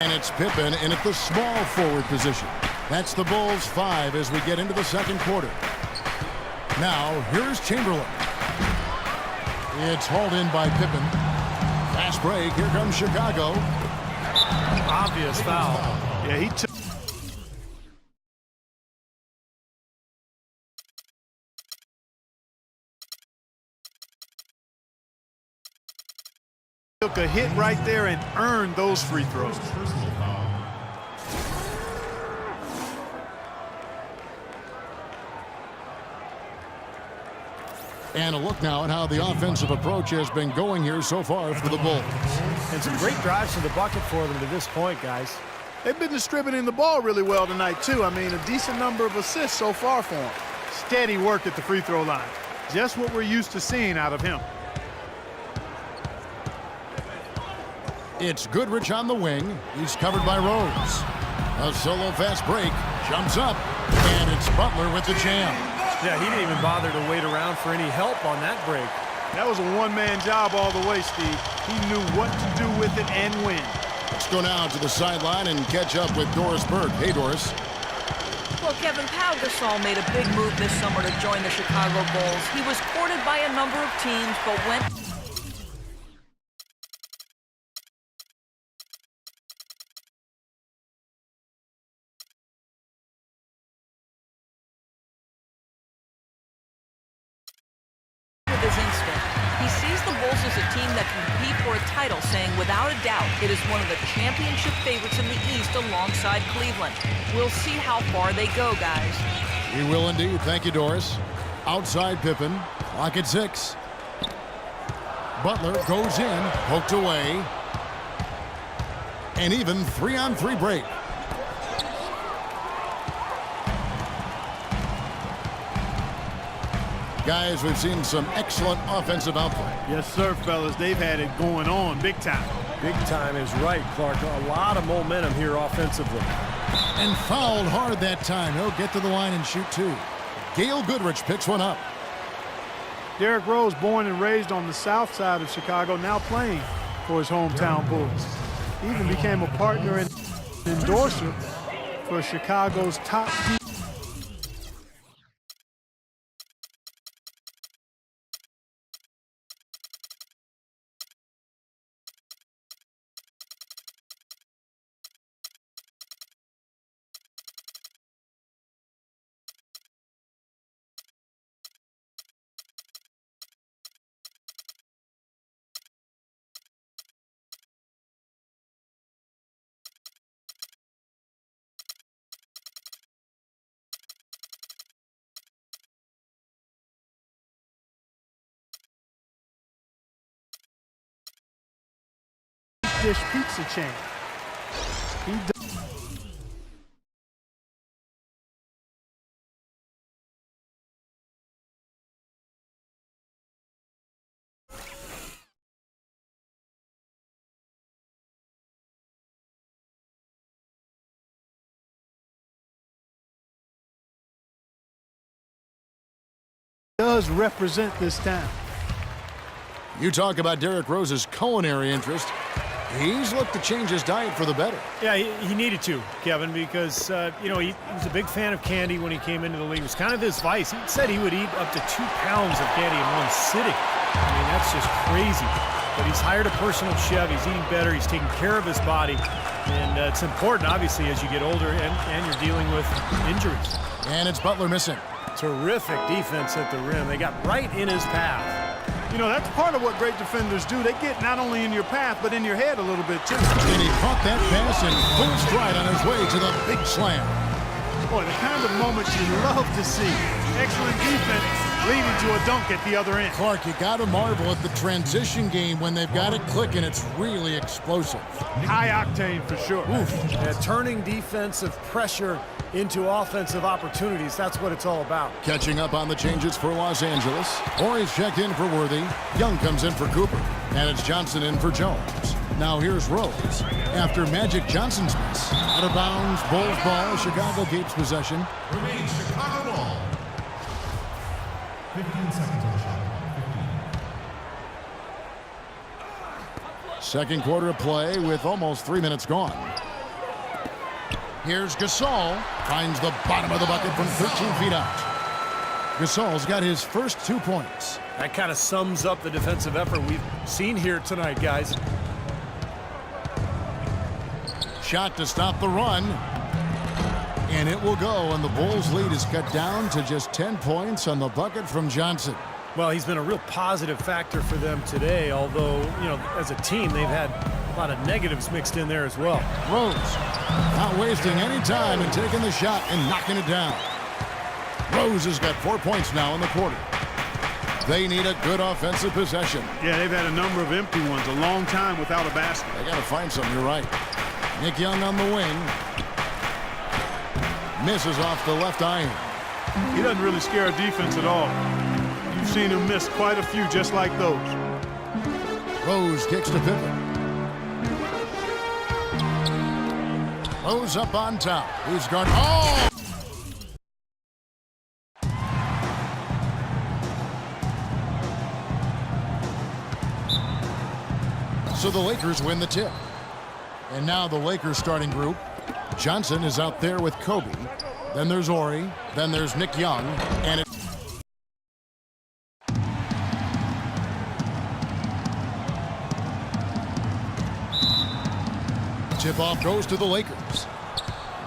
And it's Pippen in at the small forward position. That's the Bulls 5 as we get into the second quarter. Now, here's Chamberlain. It's hauled in by Pippen. Fast break. Here comes Chicago. Obvious foul. Yeah, he took a hit right there and earned those free throws. And a look now at how the offensive approach has been going here so far for the Bulls. And some great drives to the bucket for them to this point, guys. They've been distributing the ball really well tonight, too. I mean, a decent number of assists so far for him. Steady work at the free throw line. Just what we're used to seeing out of him. It's Goodrich on the wing. He's covered by Rose. A solo fast break. Jumps up. And it's Butler with the jam. Yeah, he didn't even bother to wait around for any help on that break. That was a one-man job all the way, Steve. He knew what to do with it and when. Let's go now to the sideline and catch up with Doris Burke. Hey, Doris. Well, Kevin, Pau Gasol made a big move this summer to join the Chicago Bulls. He was courted by a number of teams, but went... his instinct. He sees the Bulls as a team that can compete for a title, saying without a doubt it is one of the championship favorites in the East alongside Cleveland. We'll see how far they go, guys. We will indeed. Thank you, Doris. Outside Pippen. Clock at 6. Butler goes in, poked away. And even 3-on-3 break. Guys, we've seen some excellent offensive output. Yes, sir, fellas. They've had it going on big time. Big time is right, Clark. A lot of momentum here offensively. And fouled hard that time. He'll get to the line and shoot two. Gail Goodrich picks one up. Derrick Rose, born and raised on the south side of Chicago, now playing for his hometown Bulls. He even became a partner and endorser for Chicago's top team. Dish pizza chain. Does represent this town. You talk about Derrick Rose's culinary interest. He's looked to change his diet for the better. Yeah, he needed to, Kevin, because, you know, he was a big fan of candy when he came into the league. It was kind of his vice. He said he would eat up to 2 pounds of candy in one sitting. I mean, that's just crazy. But he's hired a personal chef. He's eating better. He's taking care of his body. And it's important, obviously, as you get older and you're dealing with injuries. And it's Butler missing. Terrific defense at the rim. They got right in his path. You know, that's part of what great defenders do. They get not only in your path, but in your head a little bit, too. And he caught that pass in full stride on his way to the big slam. Boy, the kind of moments you love to see. Excellent defense leading to a dunk at the other end. Clark, you got to marvel at the transition game when they've got it clicking. It's really explosive. High octane for sure. Oof. Yeah, turning defensive pressure into offensive opportunities. That's what it's all about. Catching up on the changes for Los Angeles. Horry's checked in for Worthy. Young comes in for Cooper. And it's Johnson in for Jones. Now here's Rose. After Magic Johnson's miss. Out of bounds, Bulls ball. Chicago keeps possession. Remains Chicago ball. 15 seconds on the shot. 15. Second quarter of play with almost 3 minutes gone. Here's Gasol. Finds the bottom of the bucket from 13 feet out. Gasol's got his first 2 points. That kind of sums up the defensive effort we've seen here tonight, guys. Shot to stop the run. And it will go, and the Bulls' lead is cut down to just 10 points on the bucket from Johnson. Well, he's been a real positive factor for them today, although, you know, as a team, they've had a lot of negatives mixed in there as well. Rose not wasting any time and taking the shot and knocking it down. Rose has got 4 points now in the quarter. They need a good offensive possession. Yeah, they've had a number of empty ones, a long time without a basket. They got to find something, you're right. Nick Young on the wing. Misses off the left iron. He doesn't really scare a defense at all. You've seen him miss quite a few just like those. Rose kicks to Pippen. Rose up on top. He's guarded. Oh! So the Lakers win the tip. And now the Lakers starting group. Johnson is out there with Kobe. Then there's Ori. Then there's Nick Young. And it tip-off goes to the Lakers.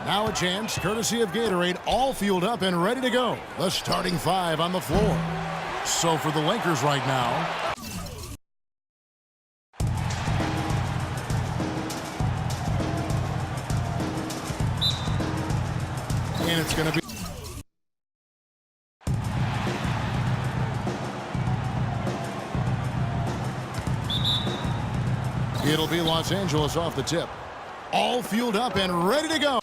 Now a chance, courtesy of Gatorade, all fueled up and ready to go. The starting 5 on the floor. So for the Lakers right now, and it's going to be it'll be Los Angeles off the tip. All fueled up and ready to go.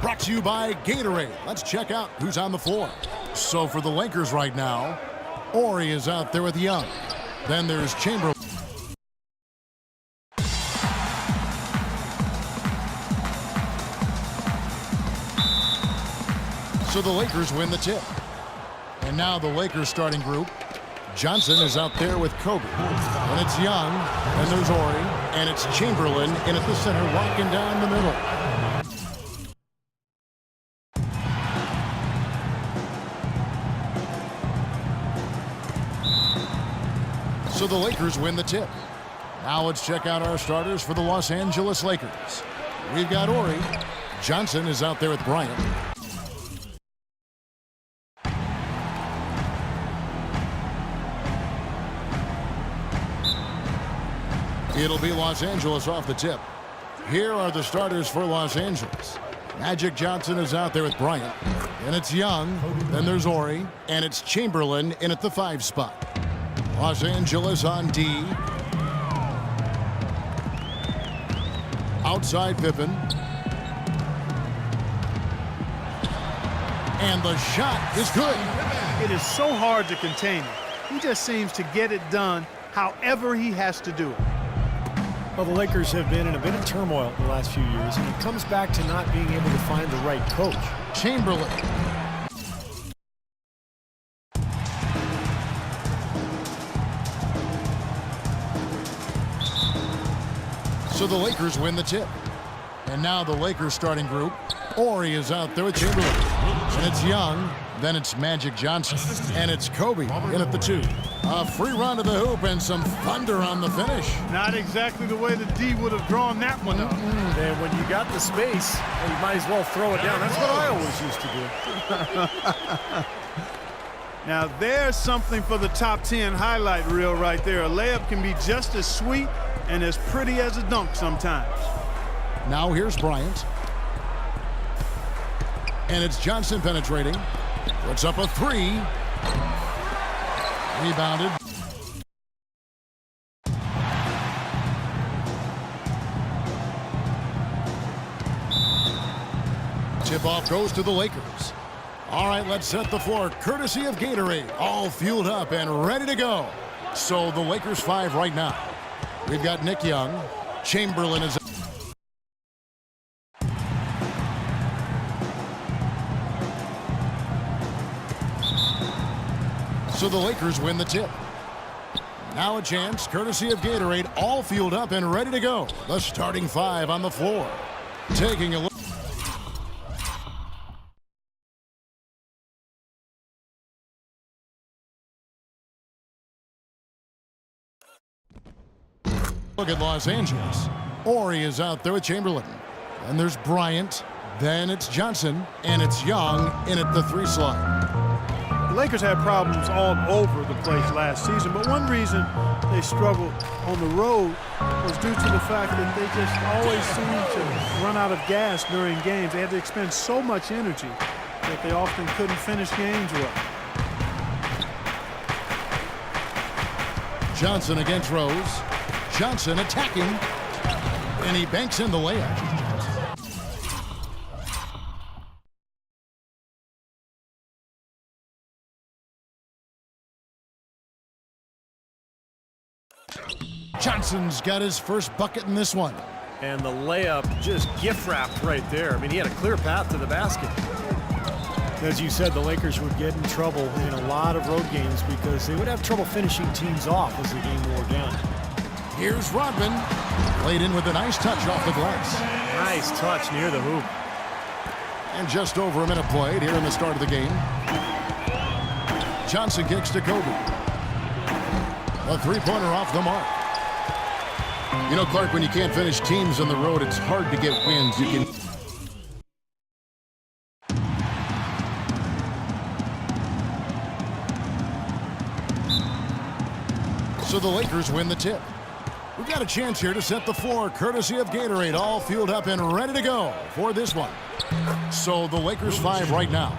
Brought to you by Gatorade. Let's check out who's on the floor. So for the Lakers right now, Ori is out there with Young. Then there's Chamberlain. So the Lakers win the tip. And now the Lakers starting group. Johnson is out there with Kobe. And it's Young. And there's Ori. And it's Chamberlain in at the center, walking down the middle. So the Lakers win the tip. Now let's check out our starters for the Los Angeles Lakers. We've got Ori. Johnson is out there with Bryant. It'll be Los Angeles off the tip. Here are the starters for Los Angeles. Magic Johnson is out there with Bryant. Then it's Young. Then there's Ori. And it's Chamberlain in at the 5 spot. Los Angeles on D. Outside Pippen. And the shot is good. It is so hard to contain him. He just seems to get it done however he has to do it. Well, the Lakers have been in a bit of turmoil the last few years, and it comes back to not being able to find the right coach. Chamberlain. So the Lakers win the tip. And now the Lakers starting group. Ori is out there with Chamberlain. And it's Young. Then it's Magic Johnson. And it's Kobe in at the 2. A free run to the hoop and some thunder on the finish. Not exactly the way the D would have drawn that one up. And when you got the space, you might as well throw it down. That's what I always used to do. Now there's something for the top 10 highlight reel right there. A layup can be just as sweet and as pretty as a dunk sometimes. Now here's Bryant. And it's Johnson penetrating. Puts up a 3. Rebounded. Tip-off goes to the Lakers. All right, let's set the floor. Courtesy of Gatorade. All fueled up and ready to go. So the Lakers 5 right now. We've got Nick Young. Chamberlain is... So the Lakers win the tip. Now a chance, courtesy of Gatorade, all fueled up and ready to go. The starting five on the floor. Taking a look. Look at Los Angeles. Horry is out there with Chamberlain. And there's Bryant. Then it's Johnson. And it's Young in at the 3 slot. The Lakers had problems all over the place last season, but one reason they struggled on the road was due to the fact that they just always seemed to run out of gas during games. They had to expend so much energy that they often couldn't finish games well. Johnson against Rose. Johnson attacking, and he banks in the layup. Johnson's got his first bucket in this one. And the layup just gift-wrapped right there. I mean, he had a clear path to the basket. As you said, the Lakers would get in trouble in a lot of road games because they would have trouble finishing teams off as the game wore down. Here's Rodman. Played in with a nice touch off the glass. Nice touch near the hoop. And just over a minute played here in the start of the game. Johnson kicks to Kobe. A 3-pointer off the mark. You know, Clark, when you can't finish teams on the road, it's hard to get wins. You can... So the Lakers win the tip. We've got a chance here to set the floor, courtesy of Gatorade, all fueled up and ready to go for this one. So the Lakers 5 right now.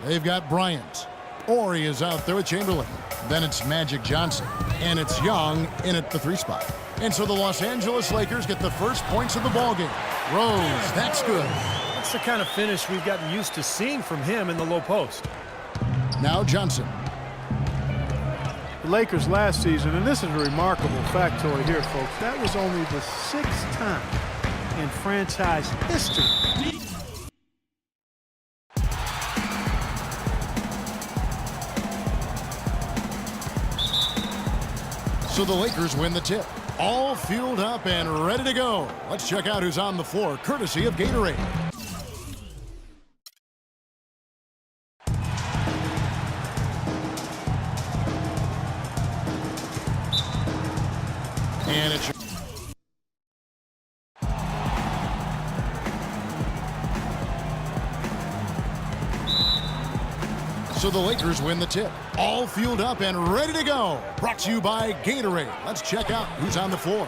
They've got Bryant. Horry is out there with Chamberlain. Then it's Magic Johnson. And it's Young in at the 3 spot. And so the Los Angeles Lakers get the first points of the ballgame. Rose, that's good. That's the kind of finish we've gotten used to seeing from him in the low post. Now Johnson. The Lakers last season, and this is a remarkable factoid here, folks, that was only the 6th time in franchise history. So the Lakers win the tip. All fueled up and ready to go. Let's check out who's on the floor, courtesy of Gatorade. And it's... So the Lakers win the tip. All fueled up and ready to go. Brought to you by Gatorade. Let's check out who's on the floor.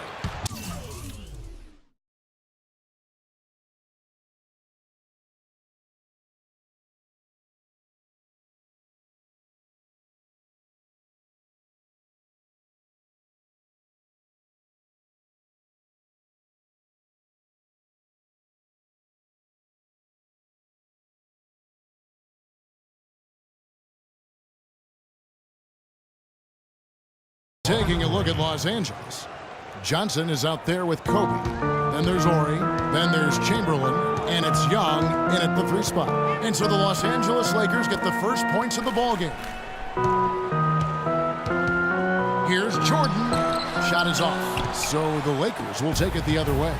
Taking a look at Los Angeles. Johnson is out there with Kobe. Then there's Horry. Then there's Chamberlain. And it's Young in at the 3 spot. And so the Los Angeles Lakers get the first points of the ballgame. Here's Jordan. Shot is off. So the Lakers will take it the other way.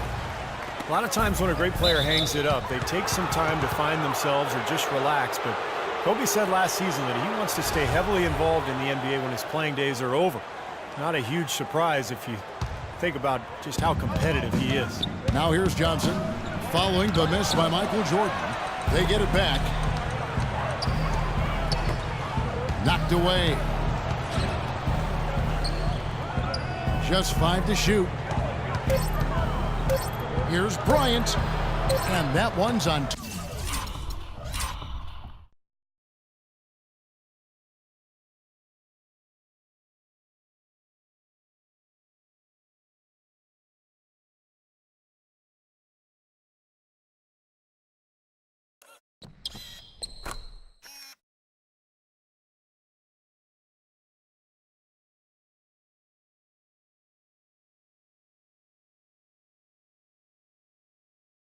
A lot of times when a great player hangs it up, they take some time to find themselves or just relax. But Kobe said last season that he wants to stay heavily involved in the NBA when his playing days are over. Not a huge surprise if you think about just how competitive he is. Now here's Johnson. Following the miss by Michael Jordan. They get it back. Knocked away. Just 5 to shoot. Here's Bryant. And that one's on.